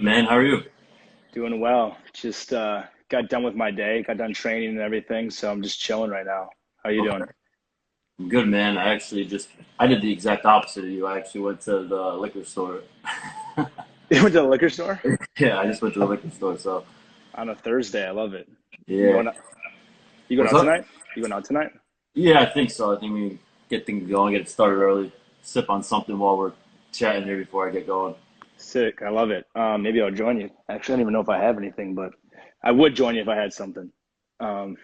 Man, how are you? Doing well. Just got done with my day, got done training and everything, so I'm just chilling right now. How you Okay. doing? I'm good, man. I did the exact opposite of you. I actually went to the liquor store. You went to the liquor store Yeah, I just went to the liquor store. So, on a Thursday. I love it. You yeah. going out, you going What's out up? tonight? You going out tonight? Yeah, I think so. I think we get things going, get it started early, sip on something while we're chatting here before I get going. Sick. I love it. Maybe I'll join you. Actually, I don't even know if I have anything, but I would join you if I had something. Um,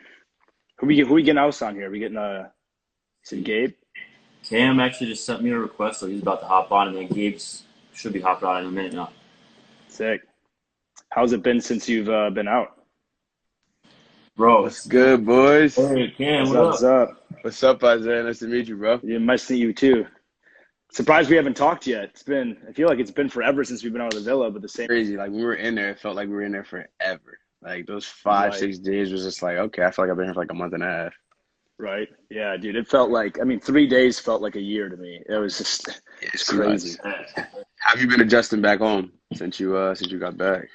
who we getting else on here? We getting is it Gabe? Cam actually just sent me a request, so he's about to hop on, and then Gabe's should be hopping on in a minute now. Sick. How's it been since you've been out? Bro, What's good, boys? hey, Cam, What's what up? What's up? up? What's up, Isaiah? Nice to meet you, bro. Yeah, nice to meet you too. Surprised we haven't talked yet. I feel like it's been forever since we've been out of the villa, but the same. Crazy. Like, when we were in there, it felt like we were in there forever. Like, those five, Right, 6 days was just like, okay, I feel like I've been here for like a month and a half. right. Yeah, dude. It felt like, I mean, 3 days felt like a year to me. It was just, it's It's crazy. nuts. Have you been adjusting back home since you got back?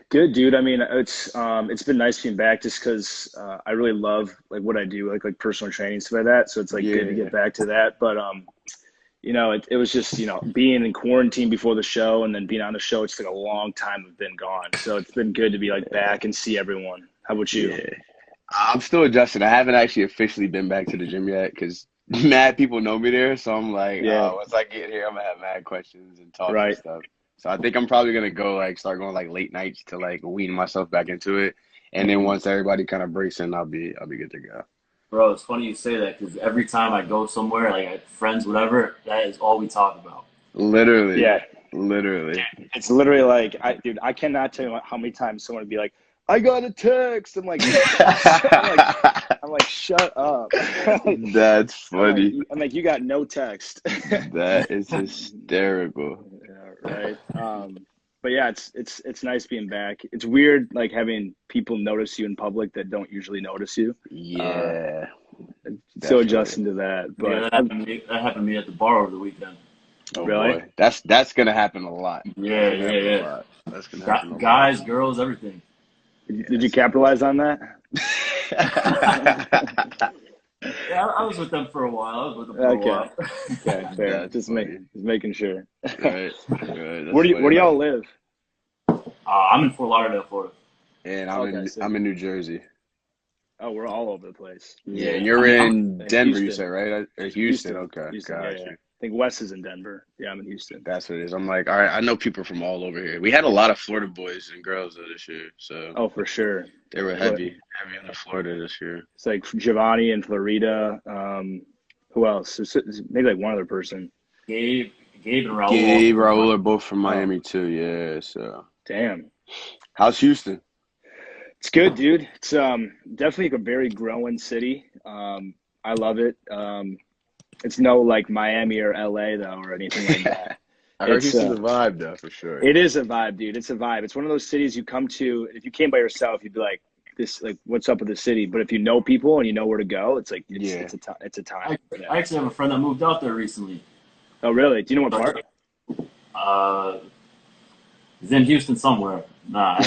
Good, dude. I mean, it's been nice being back just because I really love like what I do, like personal training stuff like that. So it's like good to get Yeah. back to that. But it was just being in quarantine before the show and then being on the show. It's like a long time I've been gone. So it's been good to be like back and see everyone. How about you? Yeah. I'm still adjusting. I haven't actually officially been back to the gym yet because mad people know me there. So I'm like, Yeah, once I get here, I'm gonna have mad questions and talk and right. stuff. So I think I'm probably gonna start going like late nights to like wean myself back into it. And then Mhm. once everybody kind of breaks in, I'll be good to go. Bro, it's funny you say that because every time I go somewhere, like I have friends, whatever, that is all we talk about. Literally, Yeah, literally. it's literally like, dude, I cannot tell you how many times someone would be like, "I got a text." I'm like, shut up. That's funny. I'm like, you got no text. That is hysterical. Yeah, right. But yeah, it's nice being back. It's weird, like having people notice you in public that don't usually notice you. Uh, Yeah, so definitely. adjusting to that, Yeah, but that happened to me at the bar over the weekend. Oh really, boy, that's gonna happen a lot. That's Yeah, gonna yeah, happen a yeah. lot. That's gonna happen a lot. Guys, girls, everything. did you Yes, capitalize on that? Yeah, I was with them for a while. I was with them for a Okay. while. Okay, fair. that's funny. Just making sure. Right, right. That's Where funny. do Like, y'all live? I'm in Fort Lauderdale, Florida. and Okay, so I'm in New Jersey. oh, we're all over the place. Yeah, Yeah, and I you're mean, in Denver, you Houston, said, right? Or Houston. Okay, Houston. Yeah, got yeah. you. I think Wes is in Denver. Yeah, I'm in Houston. That's what it is. I'm like, all right, I know people from all over here. We had a lot of Florida boys and girls though this year, so Oh, for sure. they were What? heavy into Florida this year. It's like Giovanni and Florida. Who else? Maybe like one other person. Gabe, Gabe and Raul also Gabe, from Raul mine. are both from Oh, Miami too. Yeah. So, damn. how's Houston? It's good, dude. It's definitely a very growing city. I love it. It's no like Miami or LA though or anything like that. I heard It's Houston's a vibe though, for sure. it is a vibe, dude. It's a vibe. It's one of those cities you come to. If you came by yourself, you'd be like, "This, like, what's up with the city?" But if you know people and you know where to go, it's like Yeah. it's a time. I, Yeah. I actually have a friend that moved out there recently. Oh, really? Do you know what part? Uh, he's in Houston somewhere. Nah,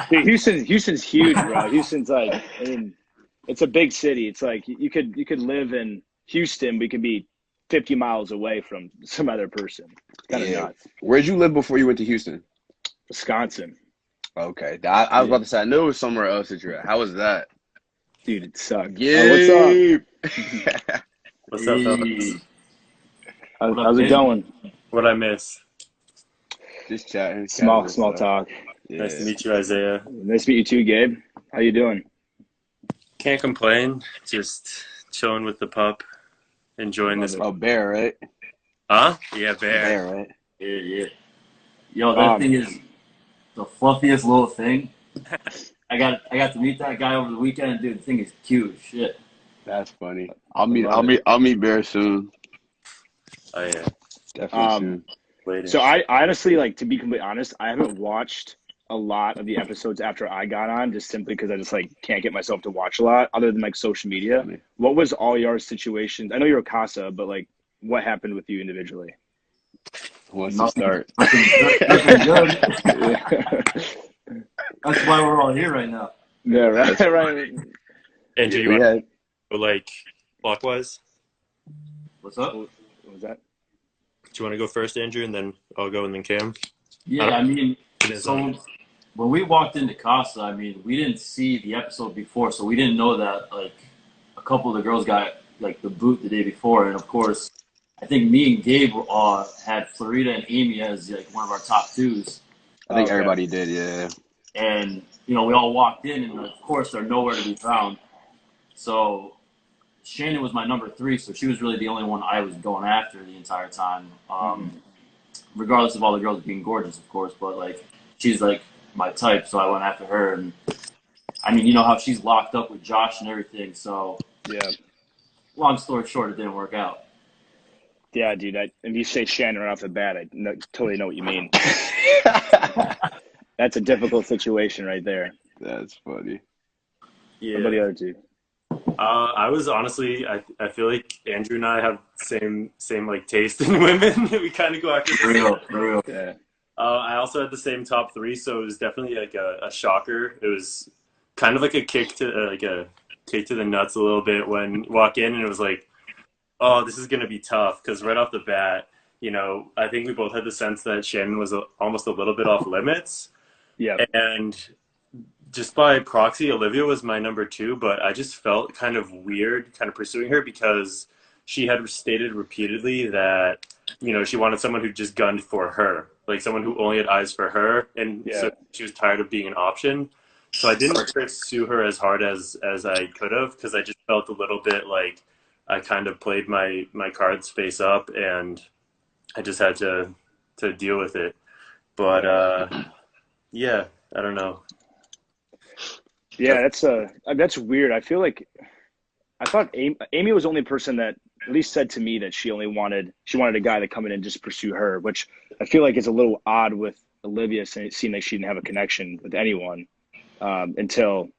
Dude, Houston's huge, bro. Houston's like, I mean, it's a big city. It's like you could live in Houston, but you could be 50 miles away from some other person. It's kind of Yeah. nuts. Where'd you live before you went to Houston? Wisconsin, Okay. I was yeah, about to say I knew it was somewhere else that you're at. How was that? dude, it sucked. What's up? Gabe. What's up, fellas? hey, what up, How's it Gabe? going? What I miss? Just chatting, Small casual small stuff. talk. Nice to Yeah. meet you, Isaiah. Nice to meet you too, Gabe. How you doing? Can't complain. Just chilling with the pup, enjoying Love this. it. Oh, Bear, right? Huh? Yeah, bear. Bear, right? Yeah, yeah. Yo, that Um, thing is the fluffiest little thing. I got to meet that guy over the weekend, and dude, the thing is cute as shit. That's funny. I love it. I'll meet Bear soon. Oh yeah, Definitely Um, soon. waiting. so I honestly, like, to be completely honest, I haven't watched a lot of the episodes after I got on, just simply because I just like can't get myself to watch a lot, other than like social media. Funny. What was all your situations? I know you're a Casa, but like, what happened with you individually? Once to Nothing, start. nothing good. Nothing good. Yeah, That's why we're all here right now. yeah, right, right. Andrew, you We want had to go like clockwise? What's up? What was that? Do you want to go first, Andrew, and then I'll go and then Cam? I Yeah, don't I mean, it is on. so when we walked into Casa, I mean, we didn't see the episode before, so we didn't know that like a couple of the girls got like the boot the day before, and of course, I think me and Gabe had Florida and Amy as like one of our top twos, I Oh, think okay. everybody did, yeah. and we all walked in, and of course they're nowhere to be found. So Shannon was my number three, so she was really the only one I was going after the entire time. Regardless of all the girls being gorgeous, of course, but like she's like my type, so I went after her. And I mean, you know how she's locked up with Josh and everything. So Yeah, long story short, it didn't work out. yeah, dude. And you say Shannon right off the bat, totally know what you mean. That's a difficult situation right there. That's funny. What about the other two? I was honestly, I feel like Andrew and I have same like taste in women. We kind of go after the For same. real, for real. Yeah, I also had the same top three, so it was definitely like a shocker. It was kind of like a kick to the nuts a little bit when you walk in, and it was like, oh, this is gonna be tough because right off the bat, I think we both had the sense that Shannon was almost a little bit off limits, yeah, and just by proxy, Olivia was my number two, but I just felt kind of weird kind of pursuing her because she had stated repeatedly that, she wanted someone who just gunned for her, like someone who only had eyes for her. And yeah. so she was tired of being an option. So I didn't pursue her as hard as I could have because I just felt a little bit like I kind of played my cards face up and I just had to deal with it. But yeah, I don't know. Yeah, that's weird. I feel like I thought Amy was the only person that at least said to me that she wanted a guy to come in and just pursue her, which I feel like is a little odd with Olivia seeing like she didn't have a connection with anyone until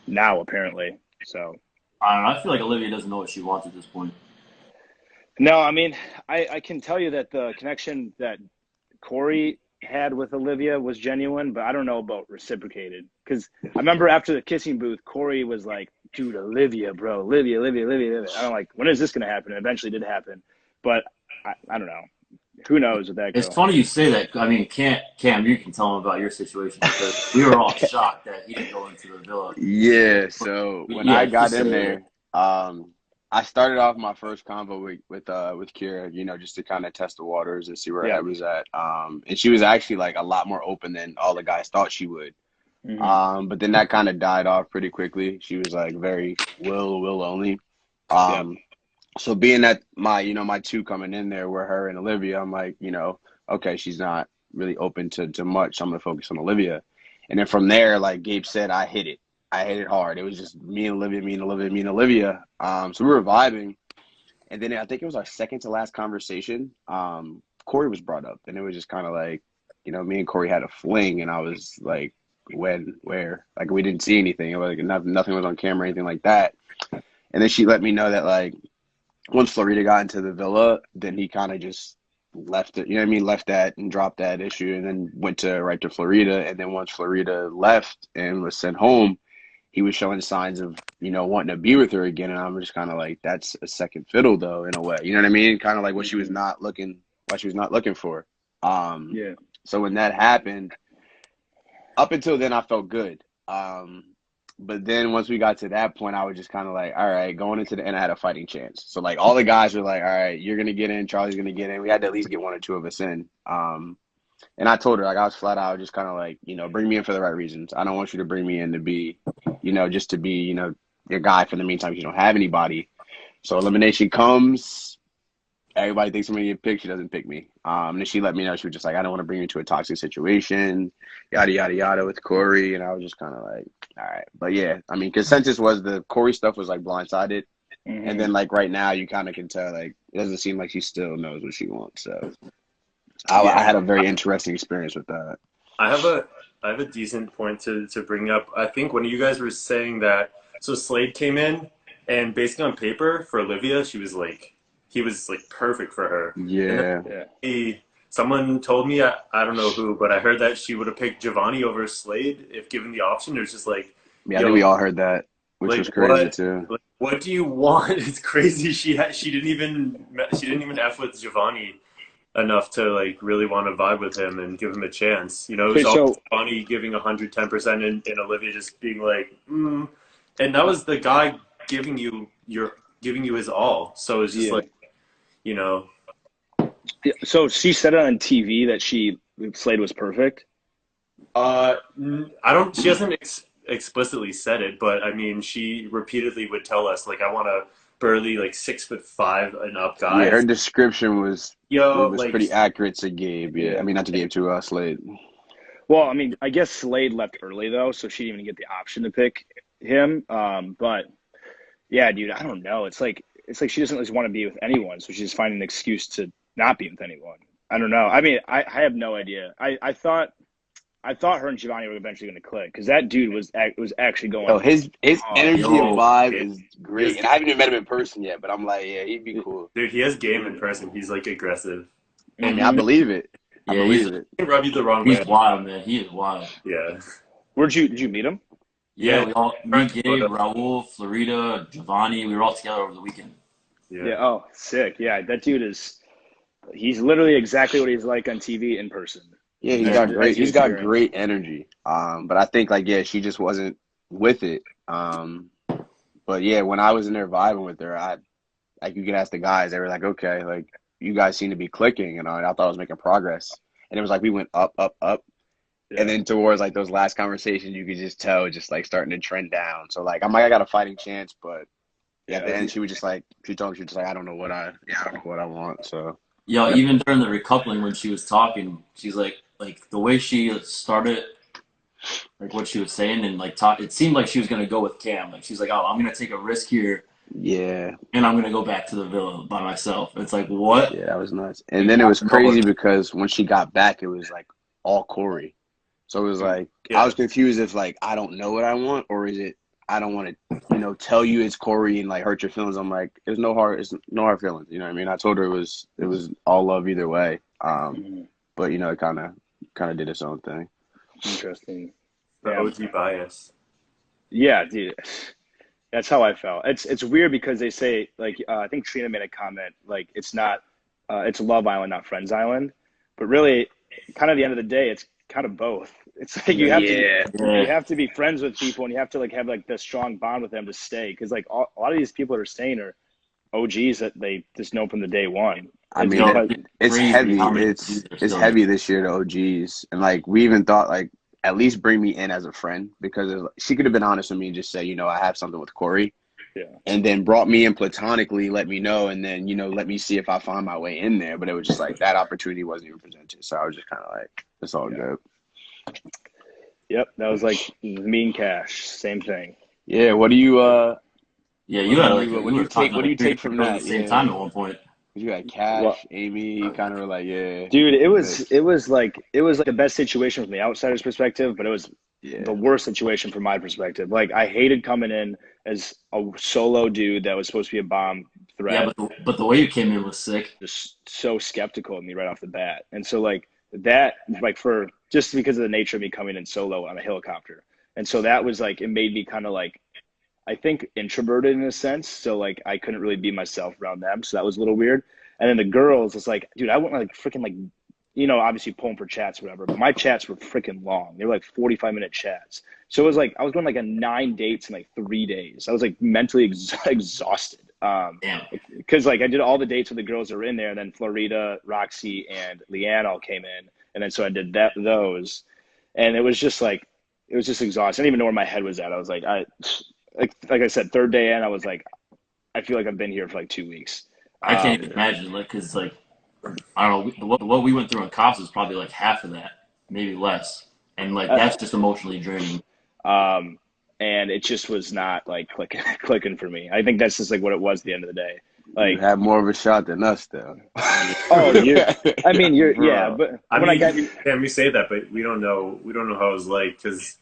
now, apparently. So I don't know. I feel like Olivia doesn't know what she wants at this point. no, I mean, I can tell you that the connection that Corey had with Olivia was genuine, but I don't know about reciprocated. Because I remember after the kissing booth, Corey was like, dude, Olivia, bro, Olivia. I'm like, when is this going to happen? And eventually did happen. But I don't know. Who knows with that girl? It's funny you say that. I mean, Cam, you can tell him about your situation because we were all shocked that he didn't go into the villa. Yeah, so when Yeah, I got he in said there, I started off my first convo with Kira, just to kind of test the waters and see where her Yeah. head was at. And she was actually like a lot more open than all the guys thought she would. But then that kind of died off pretty quickly. She was like very will only. So being that my two coming in there were her and Olivia, I'm like, okay, she's not really open to much. So I'm gonna focus on Olivia. And then from there, like Gabe said, I hit it. I hit it hard. It was just me and Olivia, me and Olivia, me and Olivia. So we were vibing. And then I think it was our second to last conversation. Corey was brought up, and it was just kind of like, me and Corey had a fling, and I was like, when, where? Like we didn't see anything. It was like nothing was on camera, or anything like that. And then she let me know that like once Florida got into the villa, then he kind of just left it. Left that and dropped that issue, and then went right to Florida. And then once Florida left and was sent home, he was showing signs of, wanting to be with her again. And I'm just kind of like, that's a second fiddle though, in a way, you know what I mean? Kind of like what she was not looking for. Yeah. So when that happened, up until then, I felt good. But then once we got to that point, I was just kind of like, all right, going into the end, I had a fighting chance. So like all the guys were like, all right, you're going to get in. Charlie's going to get in. We had to at least get one or two of us in. And I told her, like, I was flat out just kind of like, bring me in for the right reasons. I don't want you to bring me in to be, just to be, your guy for the meantime if you don't have anybody. So elimination comes. Everybody thinks I'm going to get picked. She doesn't pick me. And then she let me know. She was just like, I don't want to bring you into a toxic situation, yada, yada, yada with Corey. And I was just kind of like, all right. But yeah, I mean, consensus was the Corey stuff was like blindsided. And then like right now you kind of can tell like it doesn't seem like she still knows what she wants. So I had a very interesting experience with that. I have a decent point to bring up. I think when you guys were saying that, so Slade came in, and basically on paper for Olivia, he was like perfect for her. Yeah. He someone told me, I don't know who, but I heard that she would have picked Giovanni over Slade if given the option. It was just like, Yeah, I yo, think we all heard that, which was like crazy too. what do you want? It's crazy. She didn't even f with Giovanni enough to like really want to vibe with him and give him a chance. You know, it Okay, was all so Giovanni giving 110% and Olivia just being like, and that was the guy giving you his all. So it's just yeah. like, you know, So she said it on TV that Slade was perfect. I don't. She hasn't explicitly said it, but I mean, she repeatedly would tell us like, I want a burly, like 6'5" and up Yeah, guy. her description was Yo, like, pretty accurate to Gabe. Yeah, I mean not to Gabe, to Slade. Well, I mean, I guess Slade left early though, so she didn't even get the option to pick him. But yeah, dude, I don't know. It's like she doesn't just want to be with anyone, so she's just finding an excuse to not be with anyone. I don't know. I mean, I have no idea. I thought her and Giovanni were eventually going to click because that dude was actually going. Oh, his energy and vibe Gabe. is great, and I haven't even met him in person yet. But I'm like, yeah, he'd be cool. Dude, he has game in person. He's like aggressive. I mean, I believe it. I Yeah, believe it. He can rub you the wrong way. he's wild, man. He is wild. Yeah. Did you meet him? Yeah, me, Gabe, Raul, Florida, Giovanni, we were all together over the weekend. Yeah. Oh, sick. Yeah, that dude he's literally exactly what he's like on TV in person. Yeah, he's got great energy. But I think like, yeah, she just wasn't with it. But yeah, when I was in there vibing with her, like you could ask the guys, they were like, okay, like you guys seem to be clicking, and I thought I was making progress. And it was like we went up, up, up. Yeah. And then towards like those last conversations, you could just tell just like starting to trend down. So like I'm like, I got a fighting chance, but at the end she was just like, she was just like, I don't know what I want. So Yeah, even during the recoupling when she was talking, she's like the way she started, like what she was saying, and like it seemed like she was gonna go with Cam. Like she's like, oh, I'm gonna take a risk here. Yeah. And I'm gonna go back to the villa by myself. It's like, what? Yeah, that was nuts. And then it was crazy because when she got back, it was like all Corey. So it was like, I was confused if like, I don't know what I want, or is it, I don't want to, tell you it's Corey and like hurt your feelings. I'm like, it's no hard feelings. You know what I mean? I told her it was all love either way. But it kind of did its own thing. Interesting. The OG bias. Yeah, dude. That's how I felt. It's weird because they say like I think Trina made a comment like it's Love Island, not Friends Island, but really, kind of the end of the day, it's kind of both. It's like you have to be friends with people and you have to like have like the strong bond with them to stay because like a lot of these people that are staying are OGs that they just know from the day one. I mean, it's heavy. It's heavy this year to OGs, and like we even thought like, at least bring me in as a friend because she could have been honest with me and just say, I have something with Corey. Yeah. And then brought me in platonically, let me know, and then, let me see if I find my way in there. But it was just like that opportunity wasn't even presented. So I was just kind of like, it's all good. Yep. That was like me and Cash. Same thing. Yeah. What do you, yeah, you had like, what do you take from that? At the same time at one point. You got Cash, Amy, kind of were like, yeah. Dude, it was like the best situation from the outsider's perspective, but it was the worst situation from my perspective. Like I hated coming in as a solo dude that was supposed to be a bomb threat. Yeah, but the way you came in was sick. Just so skeptical of me right off the bat. And so like that, like for just because of the nature of me coming in solo on a helicopter. And so that was like, it made me kind of like, I think introverted in a sense. So like I couldn't really be myself around them. So that was a little weird. And then the girls, it's like, dude, I went like freaking like, obviously pulling for chats or whatever, but my chats were freaking long. They were like 45-minute chats. So it was like, I was going like 9 dates in like 3 days. I was like mentally exhausted. Cause like I did all the dates with the girls that were in there. And then Florida, Roxy and Leanne all came in. And then, so I did those and it was just exhausting. I didn't even know where my head was at. I was like, like I said, third day in, I was like, I feel like I've been here for like 2 weeks. I can't even imagine, like, because like I don't know what we went through in cops was probably like half of that, maybe less, and like that's just emotionally draining. And it just was not like clicking for me. I think that's just like what it was at the end of the day. Like you had more of a shot than us, though. Oh, I mean, but Cam, you say that, but we don't know how it was like because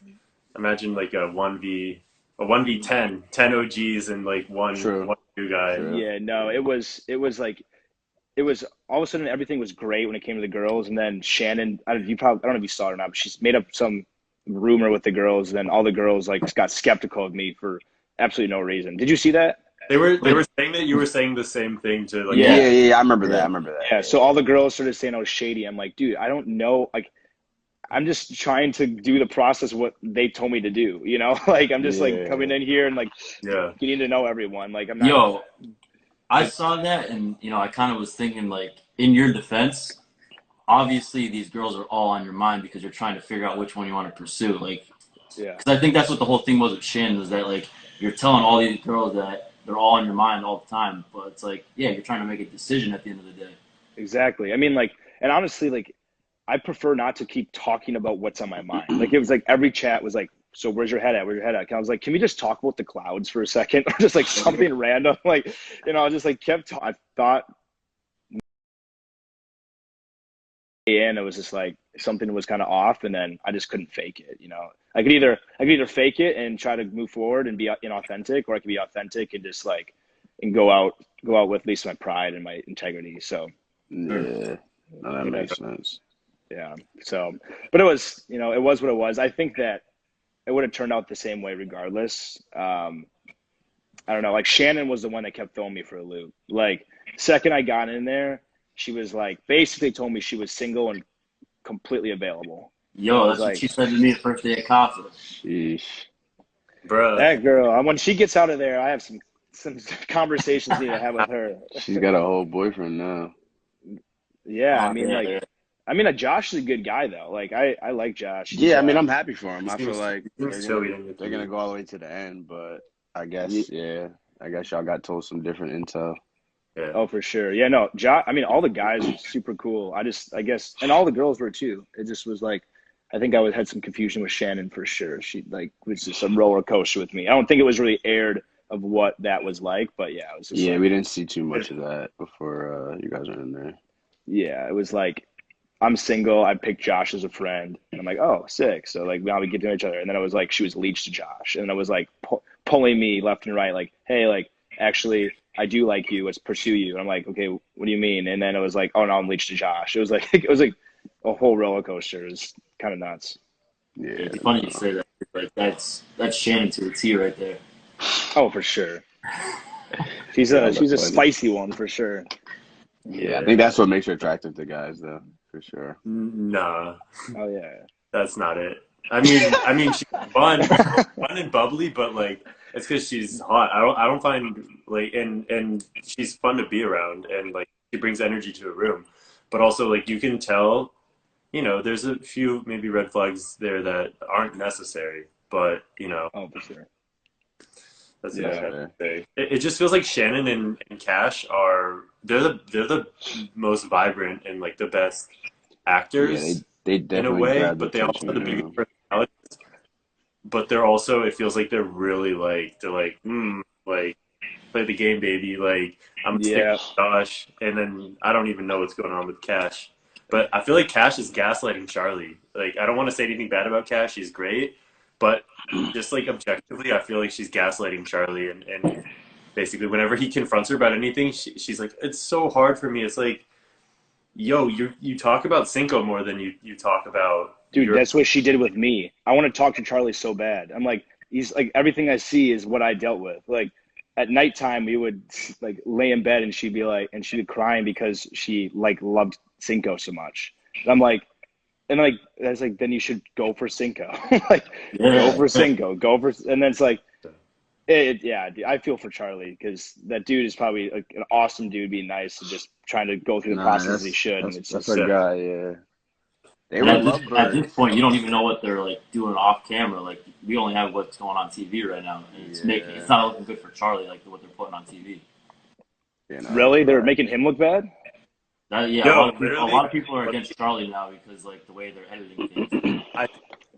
imagine like a 1v10 10 OGs and like one new guy. True. Yeah, no, it was like it was all of a sudden everything was great when it came to the girls, and then Shannon, I don't know if you saw it or not, but she's made up some rumor with the girls, and then all the girls like got skeptical of me for absolutely no reason. Did you see that? They were saying that you were saying the same thing to like. Yeah. I remember that. Yeah. So all the girls started saying I was shady. I'm like, dude, I don't know. Like, I'm just trying to do the process what they told me to do. You know, like I'm just like coming in here and like getting to know everyone. Like I'm not. Yo, I saw that, and I kind of was thinking, like, in your defense, obviously these girls are all on your mind because you're trying to figure out which one you want to pursue. Like, because I think that's what the whole thing was with Shannon, is that like you're telling all these girls that they're all on your mind all the time, but it's like, yeah, you're trying to make a decision at the end of the day. Exactly. I mean, like, and honestly, like, I prefer not to keep talking about what's on my mind. Like, it was like every chat was like, so where's your head at? Where's your head at? And I was like, can we just talk about the clouds for a second? Or just like something random. Like, I just like I thought, and it was just like something was kind of off, and then I just couldn't fake it. I could either fake it and try to move forward and be inauthentic, or I could be authentic and just like, and go out with at least my pride and my integrity. So yeah, no, that makes sense. Yeah. So, but it was, it was what it was. I think that it would have turned out the same way regardless. I don't know. Like, Shannon was the one that kept throwing me for a loop. Like, second I got in there, she was like, basically told me she was single and completely available. Yo, that's what she said to me the first day at Casa. Sheesh. Bro. That girl, when she gets out of there, I have some conversations need to have with her. She's got a whole boyfriend now. Yeah, I mean, Josh is a good guy though. Like, I like Josh. Yeah, I mean, I'm happy for him. I feel like they're gonna go all the way to the end, but I guess y'all got told some different intel. Yeah. Oh, for sure. Yeah, no, Josh. I mean, all the guys are super cool. I guess, and all the girls were too. It just was like, I think I had some confusion with Shannon for sure. She like was just a roller coaster with me. I don't think it was really aired of what that was like, but yeah, it was just we didn't see too much of that before you guys were in there. Yeah, it was like, I'm single. I picked Josh as a friend, and I'm like, oh, sick. So like, now we get to know each other. And then I was like, she was leached to Josh, and I was like pulling me left and right, like, hey, like, actually, I do like you. Let's pursue you. And I'm like, okay, what do you mean? And then it was like, oh no, I'm leached to Josh. It was like a whole roller coaster. It was kind of nuts. Yeah, it's funny you say that. Like, that's Shannon to a T right there. Oh, for sure. She's a spicy one for sure. Yeah, I think that's what makes her attractive to guys, though, for sure. Nah. Oh yeah. That's not it. I mean, she's fun and bubbly, but like, it's because she's hot. I don't find like, and she's fun to be around, and like, she brings energy to a room. But also, like, you can tell, there's a few maybe red flags there that aren't necessary, but Oh, for sure. That's what I have to say. It just feels like Shannon and Cash they're the most vibrant and like the best actors. Yeah, they definitely in a way, but they also have the biggest personalities. But they're also, it feels like they're really like, like play the game, baby. Like, I'm sticking with Josh, and then I don't even know what's going on with Cash. But I feel like Cash is gaslighting Charlie. Like, I don't want to say anything bad about Cash. She's great. But just like objectively, I feel like she's gaslighting Charlie. And basically, whenever he confronts her about anything, she's like, it's so hard for me. It's like, yo, you talk about Cinco more than you talk about. Dude, that's what she did with me. I want to talk to Charlie so bad. I'm like, he's like, everything I see is what I dealt with. Like, at nighttime, we would like lay in bed and she'd be crying because she like loved Cinco so much. And I'm like, and like, that's like, then you should go for Cinco. Like, go for Cinco, and then it's like, I feel for Charlie because that dude is probably like an awesome dude, being nice and just trying to go through the process as he should. That's a guy, yeah. At this point, you don't even know what they're like doing off camera. Like, we only have what's going on TV right now, and it's not looking good for Charlie. Like what they're putting on TV. Really, they're making him look bad. A lot of people are against Charlie now because like the way they're editing things.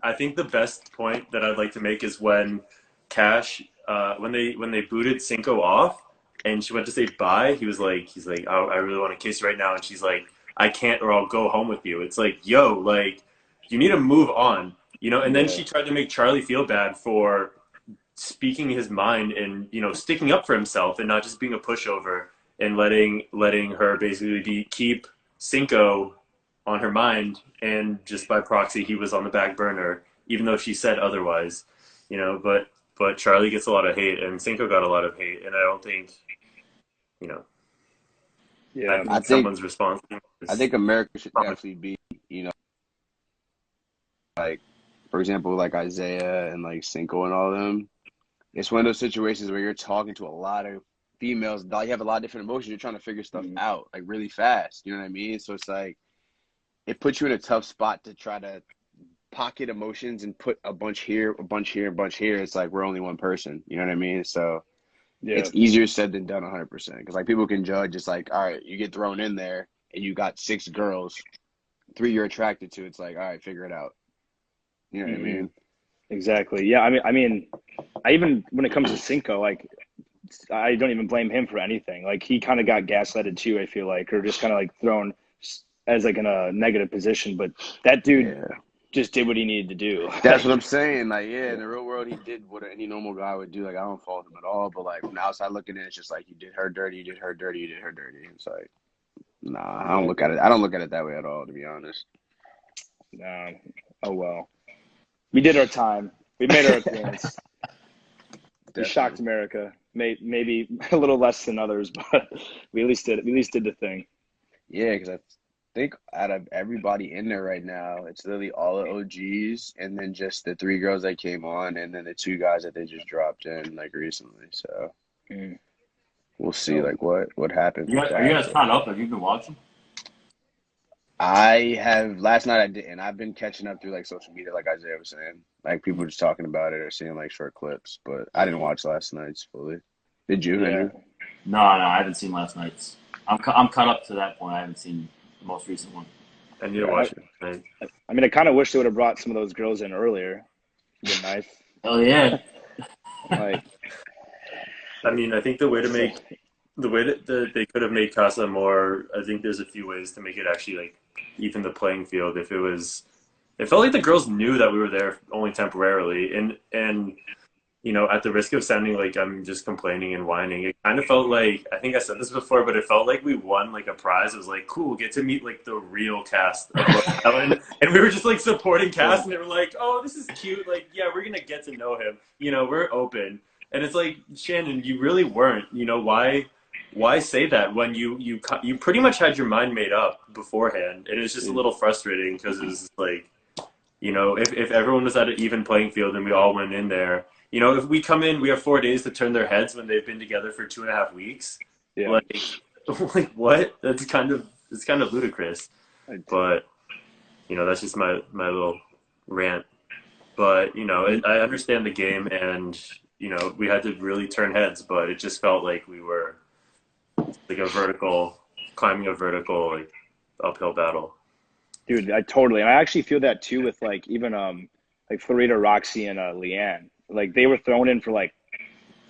I think the best point that I'd like to make is when Cash, when they booted Cinco off, and she went to say bye. He's like, I really want to kiss you right now, and she's like, I can't, or I'll go home with you. It's like, yo, like, you need to move on, And then she tried to make Charlie feel bad for speaking his mind and sticking up for himself and not just being a pushover. and letting her basically keep Cinco on her mind, and just by proxy he was on the back burner, even though she said otherwise, but Charlie gets a lot of hate and Cinco got a lot of hate, and I don't think, you know, I Yeah. think someone's responsible. I think America should actually be, like, for example, like Isaiah and like Cinco and all of them. It's one of those situations where you're talking to a lot of females. You have a lot of different emotions. You're trying to figure stuff out like really fast. You know what I mean? So it's like it puts you in a tough spot to try to pocket emotions and put a bunch here, a bunch here, a bunch here. It's like we're only one person. You know what I mean? So it's easier said than done 100%. Because like people can judge. It's like, all right, you get thrown in there and you got 6 girls, 3 you're attracted to. It's like, all right, figure it out. You know what I mean? Exactly. Yeah. I mean, I even when it comes to Cinco, like I don't even blame him for anything. Like he kind of got gaslighted too. I feel like, or just kind of like thrown as like in a negative position. But that dude just did what he needed to do. That's what I'm saying. Like, in the real world, he did what any normal guy would do. Like, I don't fault him at all. But like from the outside looking in, it's just like you did her dirty, you did her dirty, you did her dirty. It's like, nah, I don't look at it. I don't look at it that way at all, to be honest. Oh well. We did our time. We made our appearance. We shocked America. Maybe a little less than others, but we at least did. We at least did the thing. Yeah, because I think out of everybody in there right now, it's literally all the OGs, and then just the 3 girls that came on, and then the 2 guys that they just dropped in like recently. So we'll see like what happens. Are you guys caught up? Have you been watching? I have. Last night I didn't. I've been catching up through like social media, like Isaiah was saying. Like people just talking about it or seeing like short clips. But I didn't watch last night's fully. Did you, Henry? No, I haven't seen last night's. I'm caught up to that point. I haven't seen the most recent one. I need to watch it. I mean, I kind of wish they would have brought some of those girls in earlier. Been nice. Oh yeah. Like, I mean, I think the way that they could have made Casa more. I think there's a few ways to make it actually like even the playing field. If it felt like the girls knew that we were there only temporarily, and at the risk of sounding like I'm just complaining and whining, it kind of felt like, I think I said this before, but it felt like we won like a prize. It was like, cool, get to meet like the real cast of Love Island. And we were just like supporting cast, and they were like, oh, this is cute. Like, yeah, we're gonna get to know him. We're open. And it's like, Shannon, you really weren't. Why say that when you pretty much had your mind made up beforehand? And it's just a little frustrating because it was like, if everyone was at an even playing field and we all went in there, if we come in, we have 4 days to turn their heads when they've been together for 2.5 weeks. Yeah. Like what? It's kind of ludicrous. But that's just my little rant. But I understand the game, and we had to really turn heads, but it just felt like we were like climbing a vertical like uphill battle. Dude, I actually feel that too with like even like Florida, Roxy, and Leanne. Like they were thrown in for like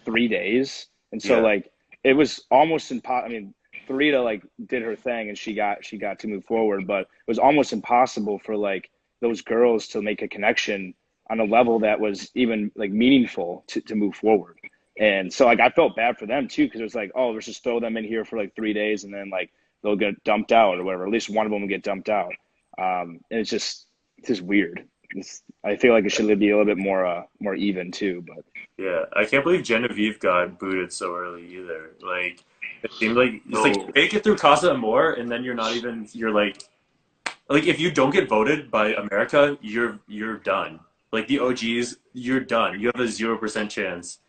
3 days, and so like it was almost impossible. I mean, Florida like did her thing and she got to move forward, but it was almost impossible for like those girls to make a connection on a level that was even like meaningful to move forward. And so like I felt bad for them too, because it was like, oh, let's just throw them in here for like 3 days and then like they'll get dumped out or whatever. At least one of them will get dumped out. And it's just weird. I feel like it should be a little bit more even too. But yeah, I can't believe Genevieve got booted so early either. Like it seemed like it's like you make it through Casa Amor, and then you're like if you don't get voted by America, you're done. Like the OGs, you're done. You have a 0% chance.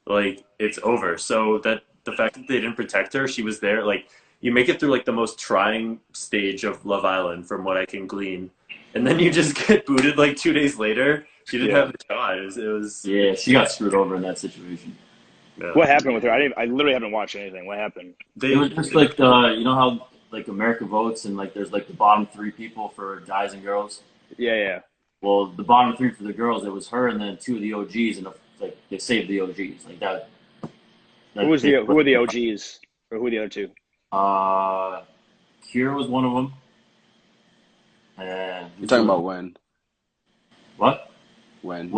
Like it's over. So that the fact that they didn't protect her, she was there. Like you make it through like the most trying stage of Love Island, from what I can glean, and then you just get booted like 2 days later. She didn't have a shot. It was yeah. She got screwed over in that situation. Yeah. What happened with her? I literally haven't watched anything. What happened? It was just like how like America votes and like there's like the bottom 3 people for guys and girls. Yeah. Well, the bottom 3 for the girls, it was her and then 2 of the OGs, and like they saved the OGs like that. Who were the OGs, or who were the other 2? Kira was one of them. You're talking about when? What? When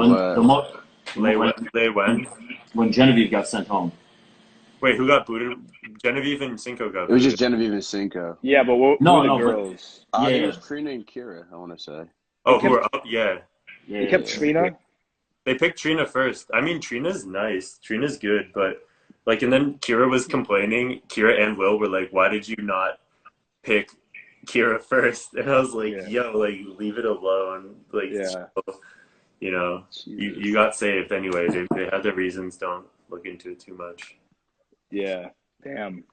Genevieve got sent home. Wait, who got booted? Genevieve and Cinco got It was booted. just Genevieve and Cinco. Yeah, but what No, were the no, but- girls? I think it Yeah. was Trina and Kira, I want to say. Oh, They who were up? Yeah. They kept Trina. They picked Trina first. I mean, Trina's nice. Trina's good, but like, and then Kira was complaining. Kira and Will were like, "Why did you not pick Kira first?" And I was like, Yeah. "Yo, like, leave it alone. Like, Yeah. you know, Jesus. you got saved anyway. They had their reasons. Don't look into it too much." Yeah. Damn.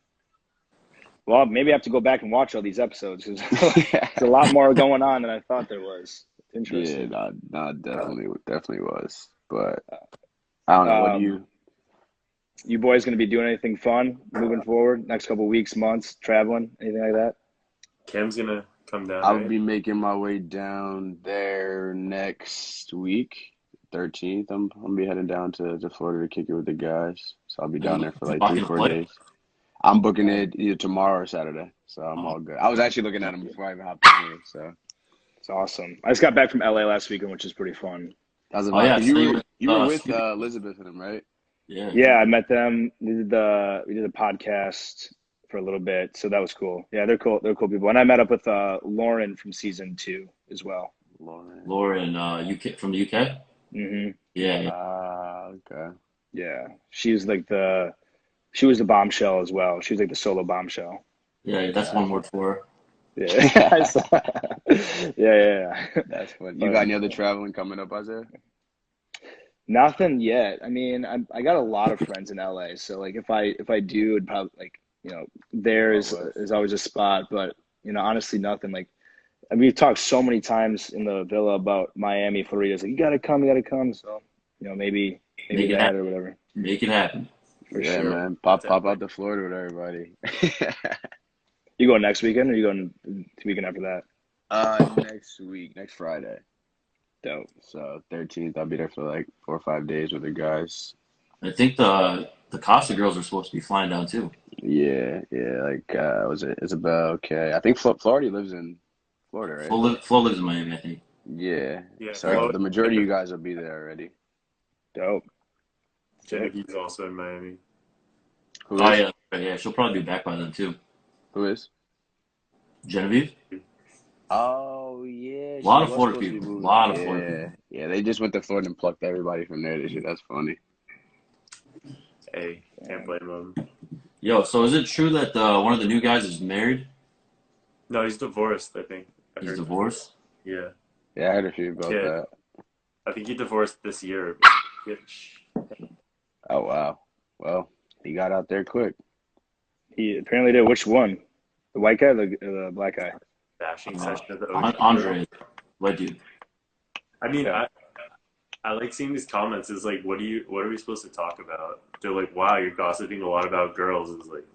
Well, maybe I have to go back and watch all these episodes because there's a lot more going on than I thought there was. It's interesting. Yeah, definitely was. But I don't know. What do you boys going to be doing anything fun moving forward? Next couple of weeks, months, traveling, anything like that? Cam's gonna come down. I'll right? be making my way down there next week, 13th. I'm gonna be heading down to Florida to kick it with the guys. So I'll be down there for like Fucking 3-4 flight? days. I'm booking it either tomorrow or Saturday, so I'm all good. I was actually looking at them before I even hopped in here, so It's awesome. I just got back from LA last weekend, which is pretty fun. that was Oh, yeah, you so were you- with Elizabeth and him, right? Yeah. Yeah, I met them. We did a podcast for a little bit, so that was cool. Yeah, they're cool. They're cool people. And I met up with Lauren from season 2 as well. Lauren, UK from the UK. Hmm Yeah. Okay. Yeah, she was the bombshell as well. She was like the solo bombshell. Yeah, that's one word for her. Yeah, I saw- yeah. That's funny. You got any other traveling coming up, Isaiah? Nothing yet. I mean, I got a lot of friends in LA, so like if I do, it'd probably there is always a spot, but honestly, nothing. Like, I mean, we've talked so many times in the villa about Miami, Florida. It's like you gotta come. So maybe Make it that happen. or whatever. Make it happen. For Yeah, sure. man. Pop out to Florida with everybody. You going next weekend, or you going the weekend after that? Next Friday. Dope. So 13th, I'll be there for like 4 or 5 days with the guys. I think the Costa girls are supposed to be flying down too. Yeah. Like, was it Isabel? Okay. I think Florida lives in Florida, right? Flo lives in Miami, I think. Yeah. Yeah, So Flo- the majority of you guys will be there already. Dope. Genevieve's also in Miami. Who Oh is? yeah, she'll probably be back by then too. Who is? Genevieve. Oh, yeah. A lot of she was Florida supposed to be people. moving. A lot of Florida people. Yeah, they just went to Florida and plucked everybody from there this year. That's funny. Hey, can't blame him. Yo, so is it true that one of the new guys is married? No, he's divorced, I think. I He's heard. divorced? Yeah. Yeah, I heard a few about Yeah. that. I think he divorced this year. Oh, wow. Well, he got out there quick. He apparently did. Which one? The white guy or the black guy? Bashing session of the OG. Andre, what dude? I mean, Yeah. I like seeing these comments. It's like, what are we supposed to talk about? They're like, wow, you're gossiping a lot about girls. It's like,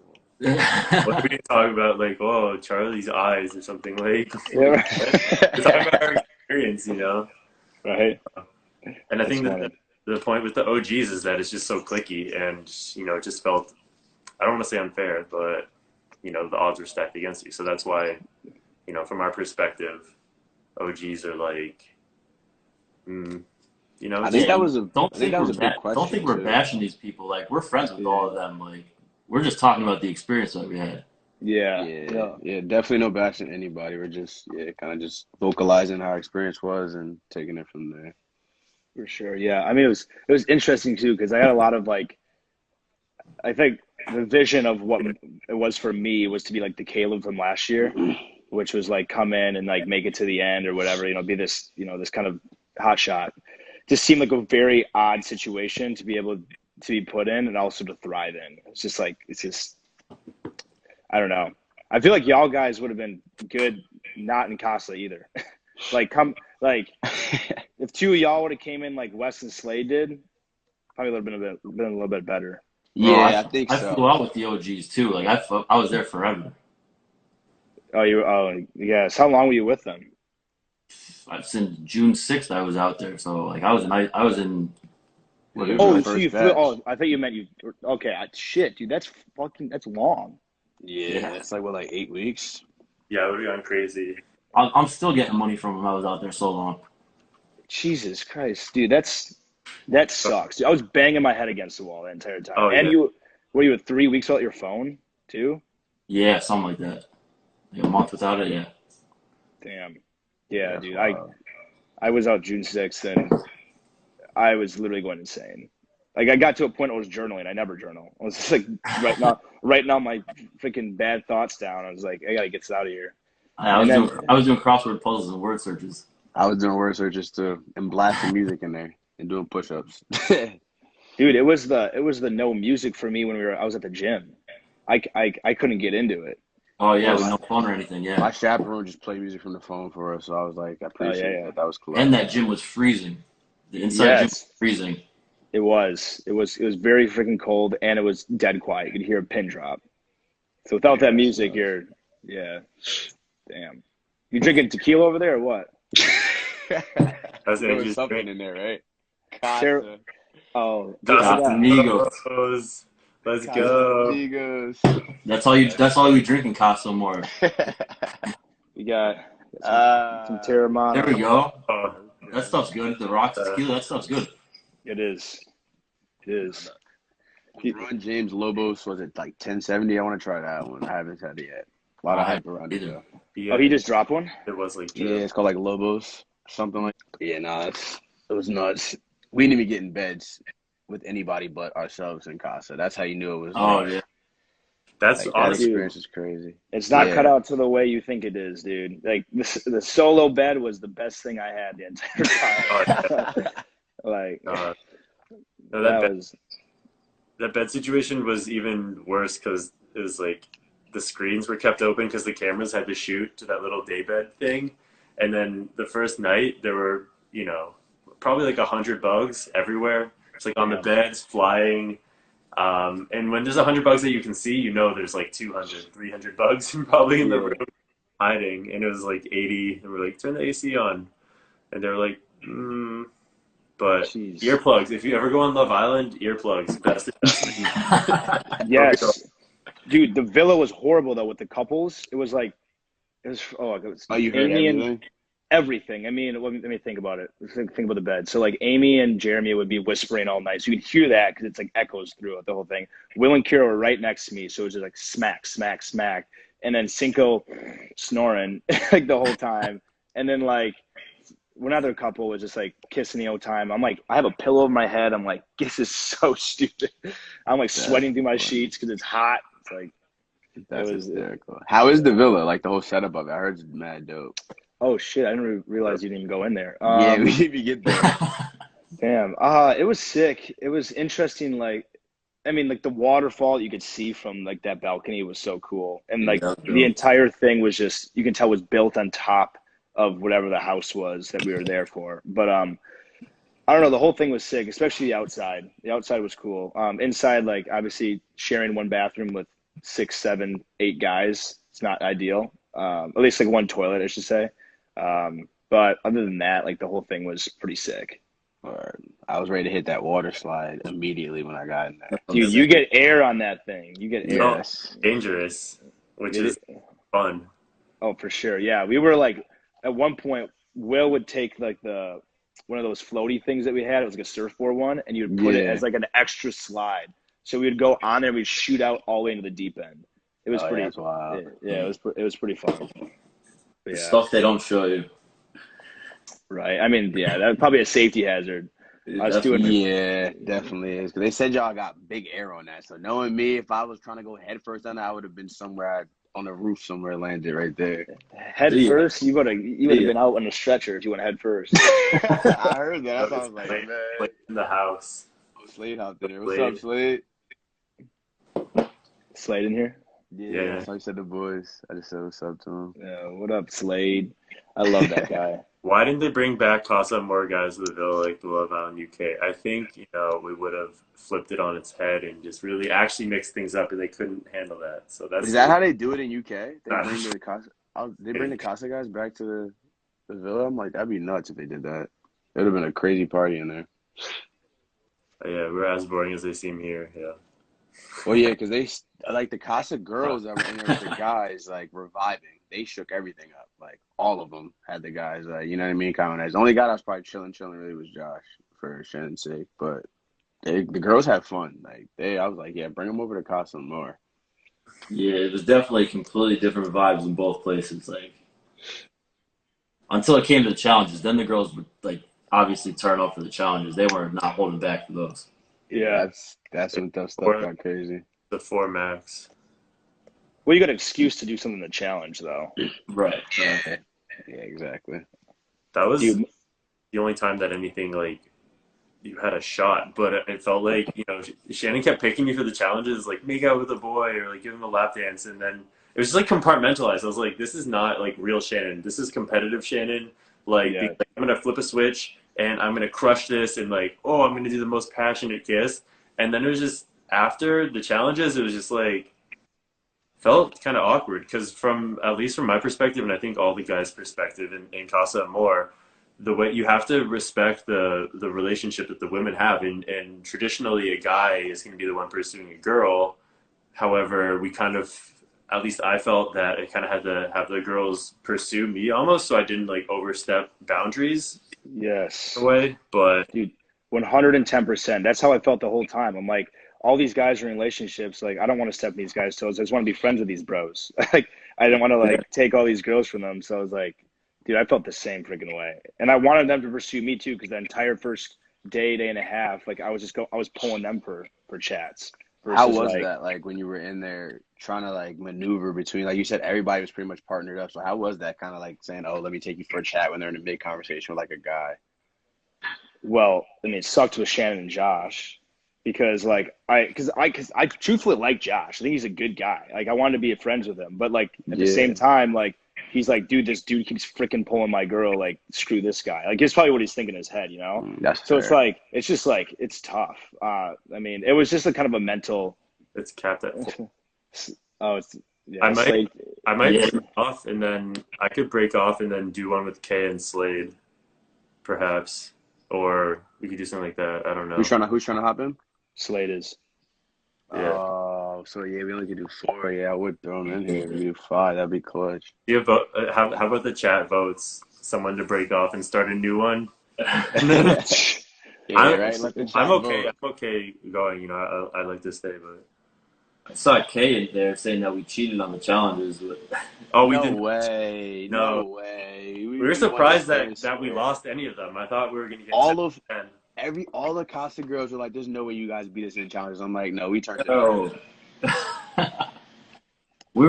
what are we talk about? Like, oh, Charlie's eyes or something like. Yeah, We're talking about our experience, Right. And I think That's that the point with the OGs is that it's just so cliquey, and it just felt, I don't want to say unfair, but the odds were stacked against you. So that's why, from our perspective, OGs are like, I think that was a Don't I think that was a big question. Don't think we're too. bashing these people. Like, we're friends with all of them. Like, we're just talking about the experience that we had. Yeah. Yeah, definitely no bashing anybody. We're just kind of just vocalizing how our experience was and taking it from there. For sure. Yeah. I mean, it was interesting too, because I had a lot of I think the vision of what it was for me was to be like the Caleb from last year, which was like come in and like make it to the end or whatever, be this, this kind of hot shot. Just seemed like a very odd situation to be able to be put in and also to thrive in. It's just I don't know. I feel like y'all guys would have been good not in Casa either. If two of y'all would have came in like Wes and Slade did, probably would have been a little bit better. Yeah, I think I so. flew out with the OGs too. Like, I was there forever. Oh, yes. How long were you with them? Since June 6th, I was out there. So, like, I was in. Well, it was Oh, my so first you flew? batch. Oh, I thought you meant you. Okay, shit, dude, that's long. Yeah, it's like 8 weeks. Yeah, it would have gone crazy. I'm still getting money from them. I was out there so long. Jesus Christ, dude, that sucks. Dude, I was banging my head against the wall the entire time. Oh, and yeah. Were you 3 weeks without your phone too? Yeah, something like that. Like a month without it. Yeah. Damn. Yeah, That's dude. wild. I was out June 6th and I was literally going insane. Like I got to a point where I was journaling. I never journal. I was just like writing out my freaking bad thoughts down. I was like, I gotta get this out of here. I And was then doing I was doing crossword puzzles and word searches. I was doing word searches too and blasting music in there and doing push-ups. dude, it was the no music for me when I was at the gym. I couldn't get into it. Oh yeah, It with was, no phone or anything. My Yeah. chaperone just played music from the phone for us, so I was like, I oh yeah, appreciate yeah. that. That was cool. And that gym was freezing. The inside gym was Yes, freezing. it was. It was very freaking cold and it was dead quiet. You could hear a pin drop. So without that music, yeah. Damn. You drinking tequila over there or what? That's There was Andrew's something drink. in there, right? There, Casa, oh, dude, I got Casamigos. Let's go. Casamigos. That's all we drink in Casa more. we got some There we Terramana. go. Oh, That stuff's good. The rocks tequila, that stuff's good. It is. It is. LeBron James Lobos, was it like 1070? I want to try that one. I haven't had it yet. A lot of hype around it Either. though. yeah, Oh, he just dropped one? it was like Yeah, it's called like Lobos, something like. Yeah, no, it was nuts. We didn't even get in beds with anybody but ourselves in Casa. That's how you knew it was. Oh yeah. that's Like, that honestly experience is crazy. It's not Yeah. cut out to the way you think it is, dude. Like the solo bed was the best thing I had the entire time. Like no, that bed situation was even worse because it was like the screens were kept open because the cameras had to shoot to that little daybed thing, and then the first night there were probably like 100 bugs everywhere. It's like on the beds flying. And when there's 100 bugs that you can see, there's like 200, 300 bugs probably in the room hiding. And it was like 80. And we're like, turn the AC on. And they're like, But Jeez. earplugs. If you ever go on Love Island, earplugs. Best investment. yes. Dude, the villa was horrible though with the couples. It was you heard everything? Everything. I mean, let me think about it. Think about the bed. So like Amy and Jeremy would be whispering all night. So you could hear that because it's like echoes through it, the whole thing. Will and Kira were right next to me. So it was just like smack, smack, smack. And then Cinco snoring like the whole time. And then like another couple was just like kissing the whole time. I'm like, I have a pillow over my head. I'm like, this is so stupid. I'm like sweating through my sheets because it's hot. It's like, that's hysterical. How is the villa? Like the whole setup of it? I heard it's mad dope. Oh shit! I didn't realize you didn't even go in there. Yeah, we didn't even get there. Damn. It was sick. It was interesting. Like, I mean, like the waterfall you could see from like that balcony was so cool, and like the entire thing was just you can tell was built on top of whatever the house was that we were there for. But I don't know. The whole thing was sick, especially the outside. The outside was cool. Inside, like obviously sharing one bathroom with 6, 7, 8 guys, it's not ideal. At least like one toilet, I should say. But other than that, like the whole thing was pretty sick. I was ready to hit that water slide immediately when I got in there. Dude, you get air on that thing. You get air. Yes. Dangerous, which is fun. Oh, for sure. Yeah, we were like at one point, Will would take like one of those floaty things that we had. It was like a surfboard one, and you'd put it as like an extra slide. So we would go on there, we'd shoot out all the way into the deep end. It was pretty. That's wild. Yeah, it was pretty fun. The stuff they don't show you. Right. I mean, yeah, that's probably a safety hazard. Definitely is. Because they said y'all got big air on that. So knowing me, if I was trying to go head first on that, I would have been somewhere on the roof somewhere, landed right there. Head first? You would have been out on a stretcher if you went head first. I heard that. I was like, man. Like in the house. Slade out there. What's up, Slade? Slade in here? Yeah. That's how I said the boys. I just said what's up to him. Yeah, what up, Slade? I love that guy. Why didn't they bring back Casa more guys to the Villa like the Love Island UK? I think, we would have flipped it on its head and just really actually mixed things up, and they couldn't handle that. So Is that how they do it in UK? They bring the Casa guys back to the Villa? I'm like, that'd be nuts if they did that. It would have been a crazy party in there. Yeah, we're as boring as they seem here, yeah. Well, yeah, because they, like the Casa girls that were in there with the guys, like, reviving. They shook everything up. Like, all of them had the guys, you know what I mean? Kind of nice. The only guy that was probably chilling really was Josh, for Shannon's sake. But the girls had fun. Like I was like, yeah, bring them over to Casa more. Yeah, it was definitely completely different vibes in both places. Like until it came to the challenges, then the girls would like obviously turn up for the challenges. They were not holding back for those. Yeah. That's when that stuff Or got crazy. the 4 max. Well, you got an excuse to do something to challenge, though. Right. Yeah, exactly. That was Dude, the only time that anything like you had a shot, but it felt like Shannon kept picking you for the challenges, like make out with a boy or like give him a lap dance, and then it was just like compartmentalized. I was like, this is not like real Shannon. This is competitive Shannon. Like, yeah. I'm gonna flip a switch and I'm gonna crush this, and like, oh, I'm gonna do the most passionate kiss, and then it was just after the challenges, it was just like felt kind of awkward because from at least from my perspective, and I think all the guys' perspective in Casa Amor, the way you have to respect the relationship that the women have, and traditionally a guy is going to be the one pursuing a girl. However, we kind of, at least I felt that it kind of had to have the girls pursue me almost, so I didn't like overstep boundaries Yes. in a way. But Dude, 110%. That's how I felt the whole time. I'm like, all these guys are in relationships. Like, I don't want to step in these guys' toes. I just want to be friends with these bros. Like, I didn't want to like take all these girls from them. So I was like, dude, I felt the same freaking way. And I wanted them to pursue me too, because the entire first day and a half, like I was pulling them for chats How versus was like, that like when you were in there trying to like maneuver between, like you said, everybody was pretty much partnered up. So how was that kind of like saying, oh, let me take you for a chat when they're in a mid conversation with like a guy? well, I mean, it sucked with Shannon and Josh because like because I truthfully like Josh. I think he's a good guy. Like I wanted to be friends with him, but like at the Yeah, same time, like he's like, dude, this dude keeps freaking pulling my girl. Like screw this guy. Like it's probably what he's thinking in his head, you know. that's So it's fair. like it's just like it's tough. I mean, it was just a kind of a mental. it's capped at 4. Oh, it's I yeah, might Slade. I might Yeah. break off, and then I could break off and then do one with Kay and Slade, perhaps, or we could do something like that. I don't know. Who's trying to hop in? Slade is. Yeah. Oh, so yeah, we only could do 4. Yeah, I would throw them in here. We do 5. That'd be clutch. Do you vote? How about the chat votes someone to break off and start a new one? And then Yeah, right. Let the I'm chat okay. vote. I'm okay going. I like to stay, but I saw Kay in there saying that we cheated on the challenges. But oh, we No did. way. No, No way. we were We won the surprised that first we one. lost any of them. I thought we were gonna get All of 10. all the Costa girls were like, "There's no way you guys beat us in challenges." I'm like, "No, we turned it oh, around." we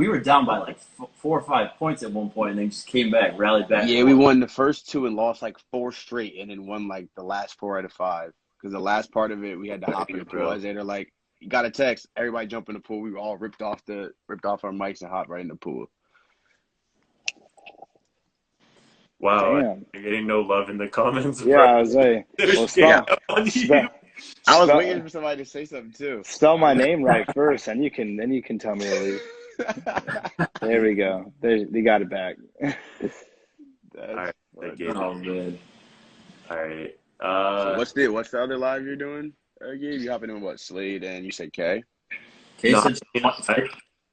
were down by like 4 or 5 points at one point, and then just came back, rallied back. Yeah, we won the first 2 and lost like 4 straight, and then won like the last 4 out of 5. Because the last part of it, we had to hop in the pool. As they're like, "You got a text, everybody jump in the pool." We were all ripped off our mics and hopped right in the pool. Wow, Damn. I'm getting no love in the comments. Yeah, I was like, well, I was spell, waiting for somebody to say something too. spell my name right first, and you can tell me to leave. There we go. They got it back. All right, Funny. Oh man, all right. So what's the other live you're doing, Gabe? You hopping in with what, Slade and you said K? Kay No, said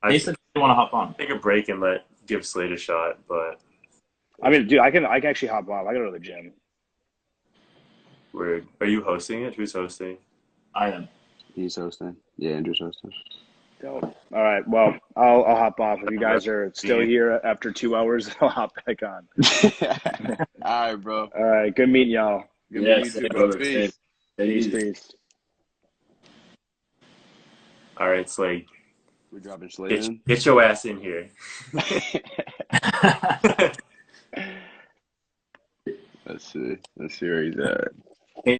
I Kay said she want to hop on. take a break and give Slade a shot, but I mean, dude, I can actually hop off. I gotta go to the gym. weird. Are you hosting it? Who's hosting? I am. He's hosting. Yeah, Andrew's hosting. Dope. All right. Well, I'll hop off. If you guys are still here after 2 hours, I'll hop back on. All right, bro. All right. Good meeting y'all. Good Yeah, meeting you same, too, bro. brother. Peace. Peace, peace. All right, Slade. We're dropping Slade in. Get your ass in here. Let's see. Let's see where he's at.